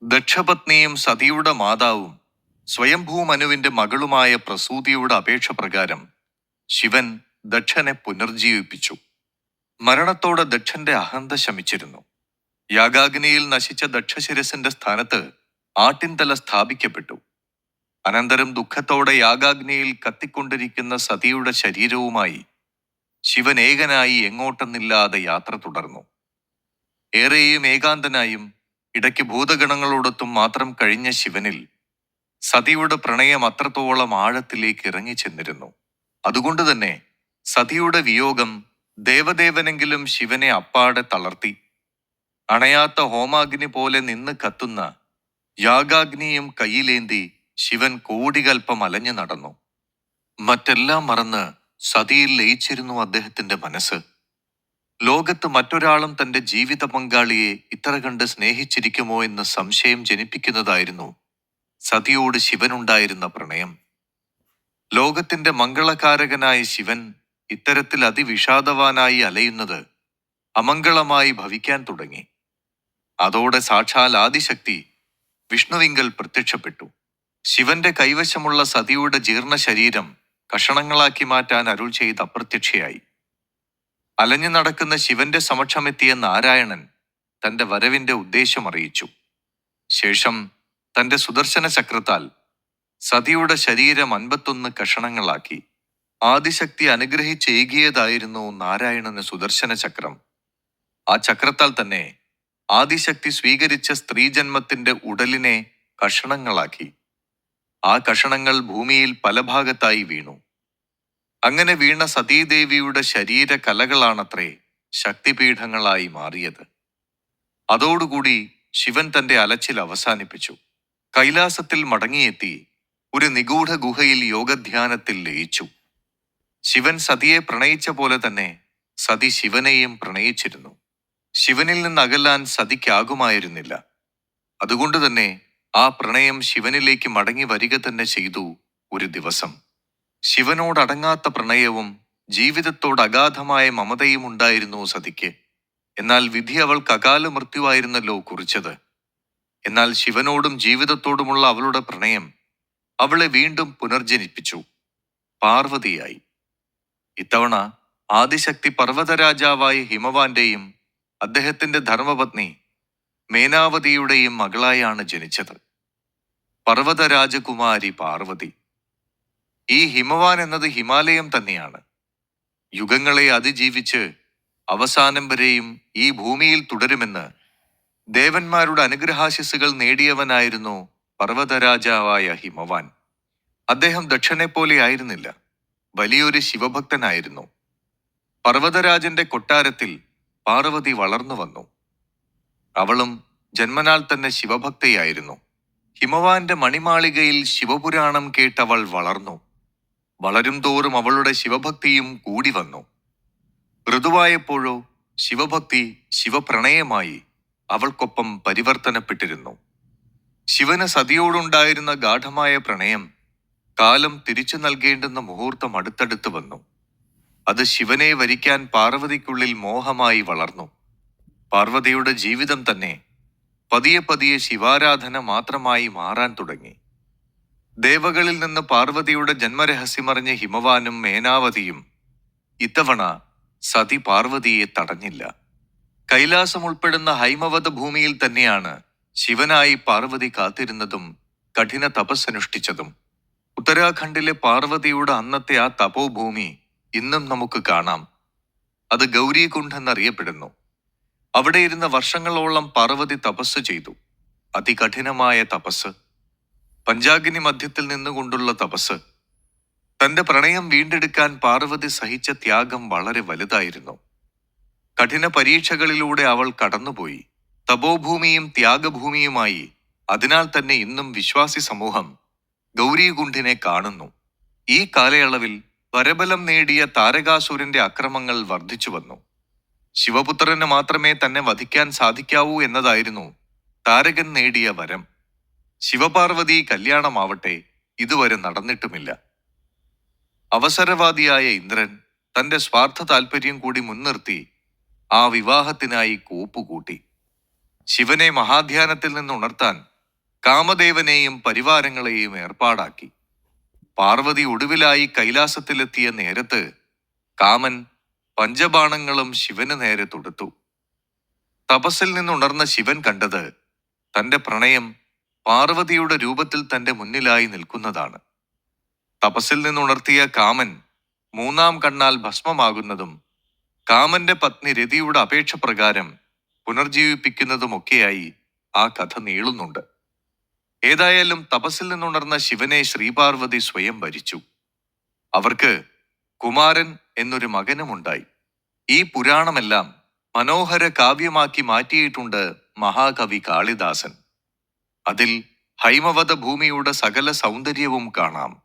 ദക്ഷപത്നിയും സതിയുടെ മാതാവും സ്വയംഭൂമനുവിന്റെ മകളുമായ പ്രസൂതിയുടെ അപേക്ഷ പ്രകാരം ശിവൻ ദക്ഷനെ പുനർജീവിപ്പിച്ചു. മരണത്തോടെ ദക്ഷന്റെ അഹന്ത ശമിച്ചിരുന്നു. യാഗാഗ്നിയിൽ നശിച്ച ദക്ഷശിരസിന്റെ സ്ഥാനത്ത് ആട്ടിൻതല സ്ഥാപിക്കപ്പെട്ടു. അനന്തരം ദുഃഖത്തോടെ യാഗാഗ്നിയിൽ കത്തിക്കൊണ്ടിരിക്കുന്ന സതിയുടെ ശരീരവുമായി ശിവൻ ഏകനായി എങ്ങോട്ടെന്നില്ലാതെ യാത്ര തുടർന്നു. ഏറെയും ഏകാന്തനായും ഇടയ്ക്ക് ഭൂതഗണങ്ങളോടൊത്തും മാത്രം കഴിഞ്ഞ ശിവനിൽ സതിയുടെ പ്രണയം അത്രത്തോളം ആഴത്തിലേക്ക് ഇറങ്ങിച്ചെന്നിരുന്നു. അതുകൊണ്ട് തന്നെ സതിയുടെ വിയോഗം ദേവദേവനെങ്കിലും ശിവനെ അപ്പാടെ തളർത്തി. അണയാത്ത ഹോമാഗ്നി പോലെ നിന്ന് കത്തുന്ന യാഗാഗ്നിയും കയ്യിലേന്തി ശിവൻ കോടികൽപ്പം അലഞ്ഞു നടന്നു. മറ്റെല്ലാം മറന്ന് സതിയിൽ ലയിച്ചിരുന്നു അദ്ദേഹത്തിന്റെ മനസ്സ്. ലോകത്ത് മറ്റൊരാളും തന്റെ ജീവിത പങ്കാളിയെ ഇത്ര കണ്ട് സ്നേഹിച്ചിരിക്കുമോ എന്ന് സംശയം ജനിപ്പിക്കുന്നതായിരുന്നു സതിയോട് ശിവനുണ്ടായിരുന്ന പ്രണയം. ലോകത്തിന്റെ മംഗളകാരകനായ ശിവൻ ഇത്തരത്തിൽ അതിവിഷാദവാനായി അലയുന്നത് അമംഗളമായി ഭവിക്കാൻ തുടങ്ങി. അതോടെ സാക്ഷാൽ ആദിശക്തി വിഷ്ണുവിങ്കൽ പ്രത്യക്ഷപ്പെട്ടു. ശിവന്റെ കൈവശമുള്ള സതിയുടെ ജീർണ ശരീരം കഷണങ്ങളാക്കി മാറ്റാൻ അരുൾ ചെയ്ത് അപ്രത്യക്ഷയായി. അലഞ്ഞു നടക്കുന്ന ശിവന്റെ സമക്ഷമെത്തിയ നാരായണൻ തന്റെ വരവിന്റെ ഉദ്ദേശം അറിയിച്ചു. ശേഷം തന്റെ സുദർശന ചക്രത്താൽ സതിയുടെ ശരീരം 51 കഷണങ്ങളാക്കി. ആദിശക്തി അനുഗ്രഹിച്ചേകിയതായിരുന്നു നാരായണന് സുദർശന ചക്രം. ആ ചക്രത്താൽ തന്നെ ആദിശക്തി സ്വീകരിച്ച സ്ത്രീജന്മത്തിന്റെ ഉടലിനെ കഷണങ്ങളാക്കി. ആ കഷണങ്ങൾ ഭൂമിയിൽ പല ഭാഗത്തായി വീണു. അങ്ങനെ വീണ സതീദേവിയുടെ ശരീര കലകളാണത്രേ ശക്തിപീഠങ്ങളായി മാറിയത്. അതോടുകൂടി ശിവൻ തന്റെ അലച്ചിൽ അവസാനിപ്പിച്ചു. കൈലാസത്തിൽ മടങ്ങിയെത്തി ഒരു നിഗൂഢ ഗുഹയിൽ യോഗധ്യാനത്തിൽ ലയിച്ചു. ശിവൻ സതിയെ പ്രണയിച്ച പോലെ തന്നെ സതി ശിവനെയും പ്രണയിച്ചിരുന്നു. ശിവനിൽ നിന്ന് അകലാൻ സതിക്കാകുമായിരുന്നില്ല. അതുകൊണ്ട് തന്നെ ആ പ്രണയം ശിവനിലേക്ക് മടങ്ങി വരിക തന്നെ ചെയ്തു. ഒരു ദിവസം ശിവനോടടങ്ങാത്ത പ്രണയവും ജീവിതത്തോട് അഗാധമായ മമതയും ഉണ്ടായിരുന്നു സതിക്ക്. എന്നാൽ വിധി അവൾക്ക് അകാല മൃത്യുവായിരുന്നല്ലോ കുറിച്ചത്. എന്നാൽ ശിവനോടും ജീവിതത്തോടുമുള്ള അവളുടെ പ്രണയം അവളെ വീണ്ടും പുനർജനിപ്പിച്ചു. പാർവതിയായി. ഇത്തവണ ആദിശക്തി പർവ്വതരാജാവായ ഹിമവാന്റെയും അദ്ദേഹത്തിന്റെ ധർമ്മപത്നി മേനാവതിയുടെയും മകളായാണ് ജനിച്ചത്. പർവ്വതരാജകുമാരി പാർവതി. ഈ ഹിമവാൻ എന്നത് ഹിമാലയം തന്നെയാണ്. യുഗങ്ങളെ അതിജീവിച്ച് അവസാനം വരെയും ഈ ഭൂമിയിൽ തുടരുമെന്ന് ദേവന്മാരുടെ അനുഗ്രഹാശിസുകൾ നേടിയവനായിരുന്നു പർവ്വതരാജാവായ ഹിമവാൻ. അദ്ദേഹം ദക്ഷനെപ്പോലെ ആയിരുന്നില്ല. വലിയൊരു ശിവഭക്തനായിരുന്നു. പർവ്വതരാജന്റെ കൊട്ടാരത്തിൽ പാർവതി വളർന്നു വന്നു. അവളും ജന്മനാൽ തന്നെ ശിവഭക്തയായിരുന്നു. ഹിമവാന്റെ മണിമാളികയിൽ ശിവപുരാണം കേട്ടവൾ വളർന്നു. വളരും തോറും അവളുടെ ശിവഭക്തിയും കൂടി വന്നു. ഋതുവായപ്പോഴോ ശിവഭക്തി ശിവപ്രണയമായി അവൾക്കൊപ്പം പരിവർത്തനപ്പെട്ടിരുന്നു. ശിവന് സതിയോടുണ്ടായിരുന്ന ഗാഠമായ പ്രണയം കാലം തിരിച്ചു നൽകേണ്ടുന്ന മുഹൂർത്തം അടുത്തടുത്ത് വന്നു. അത് ശിവനെ വരിക്കാൻ പാർവതിക്കുള്ളിൽ മോഹമായി വളർന്നു. പാർവതിയുടെ ജീവിതം തന്നെ പതിയെ പതിയെ ശിവാരാധന മാത്രമായി മാറാൻ തുടങ്ങി. ദേവകളിൽ നിന്ന് പാർവതിയുടെ ജന്മരഹസ്യമറിഞ്ഞ ഹിമവാനും മേനാവതിയും ഇത്തവണ സതി പാർവതിയെ തടഞ്ഞില്ല. കൈലാസം ഉൾപ്പെടുന്ന ഹൈമവത ഭൂമിയിൽ തന്നെയാണ് ശിവനായി പാർവതി കാത്തിരുന്നതും കഠിന തപസ്സനുഷ്ഠിച്ചതും. ഉത്തരാഖണ്ഡിലെ പാർവതിയുടെ അന്നത്തെ ആ തപോഭൂമി ഇന്നും നമുക്ക് കാണാം. അത് ഗൗരീകുണ്ഡ് എന്നറിയപ്പെടുന്നു. അവിടെ ഇരുന്ന വർഷങ്ങളോളം പാർവതി തപസ് ചെയ്തു. അതികഠിനമായ തപസ്. പഞ്ചാഗ്നി മധ്യത്തിൽ നിന്നുകൊണ്ടുള്ള തപസ്. തന്റെ പ്രണയം വീണ്ടെടുക്കാൻ പാർവതി സഹിച്ച ത്യാഗം വളരെ വലുതായിരുന്നു. കഠിന പരീക്ഷകളിലൂടെ അവൾ കടന്നുപോയി. തപോഭൂമിയും ത്യാഗഭൂമിയുമായി. അതിനാൽ തന്നെ ഇന്നും വിശ്വാസി സമൂഹം ഗൗരീകുണ്ഡിനെ കാണുന്നു. ഈ കാലയളവിൽ വരബലം നേടിയ താരകാസുരന്റെ അക്രമങ്ങൾ വർദ്ധിച്ചു വന്നു. ശിവപുത്രന് മാത്രമേ തന്നെ വധിക്കാൻ സാധിക്കാവൂ എന്നതായിരുന്നു താരകൻ നേടിയ വരം. ശിവപാർവതി കല്യാണമാവട്ടെ ഇതുവരെ നടന്നിട്ടുമില്ല. അവസരവാദിയായ ഇന്ദ്രൻ തന്റെ സ്വാർത്ഥ താല്പര്യം കൂടി മുൻനിർത്തി ആ വിവാഹത്തിനായി കോപ്പുകൂട്ടി. ശിവനെ മഹാധ്യാനത്തിൽ നിന്ന് ഉണർത്താൻ കാമദേവനെയും പരിവാരങ്ങളെയും ഏർപ്പാടാക്കി. പാർവതി ഒടുവിലായി കൈലാസത്തിലെത്തിയ നേരത്ത് കാമൻ പഞ്ചബാണങ്ങളും ശിവന് നേരെ തൊടുത്തു. തപസ്സിൽ നിന്നുണർന്ന ശിവൻ കണ്ടത് തന്റെ പ്രണയം പാർവതിയുടെ രൂപത്തിൽ തന്റെ മുന്നിലായി നിൽക്കുന്നതാണ്. തപസ്സിൽ നിന്നുണർത്തിയ കാമൻ മൂന്നാം കണ്ണാൽ ഭസ്മമാകുന്നതും കാമന്റെ പത്നി രതിയുടെ അപേക്ഷ പ്രകാരം പുനർജീവിപ്പിക്കുന്നതുമൊക്കെയായി ആ കഥ നീളുന്നുണ്ട്. ഏതായാലും തപസ്സിൽ നിന്നുണർന്ന ശിവനെ ശ്രീപാർവതി സ്വയം ഭരിച്ചു. അവർക്ക് കുമാരൻ എന്നൊരു മകനുമുണ്ടായി. ഈ പുരാണമെല്ലാം മനോഹര കാവ്യമാക്കി മാറ്റിയിട്ടുണ്ട് മഹാകവി കാളിദാസൻ. അതിൽ ഹൈമവത ഭൂമിയുടെ സകല സൗന്ദര്യവും കാണാം.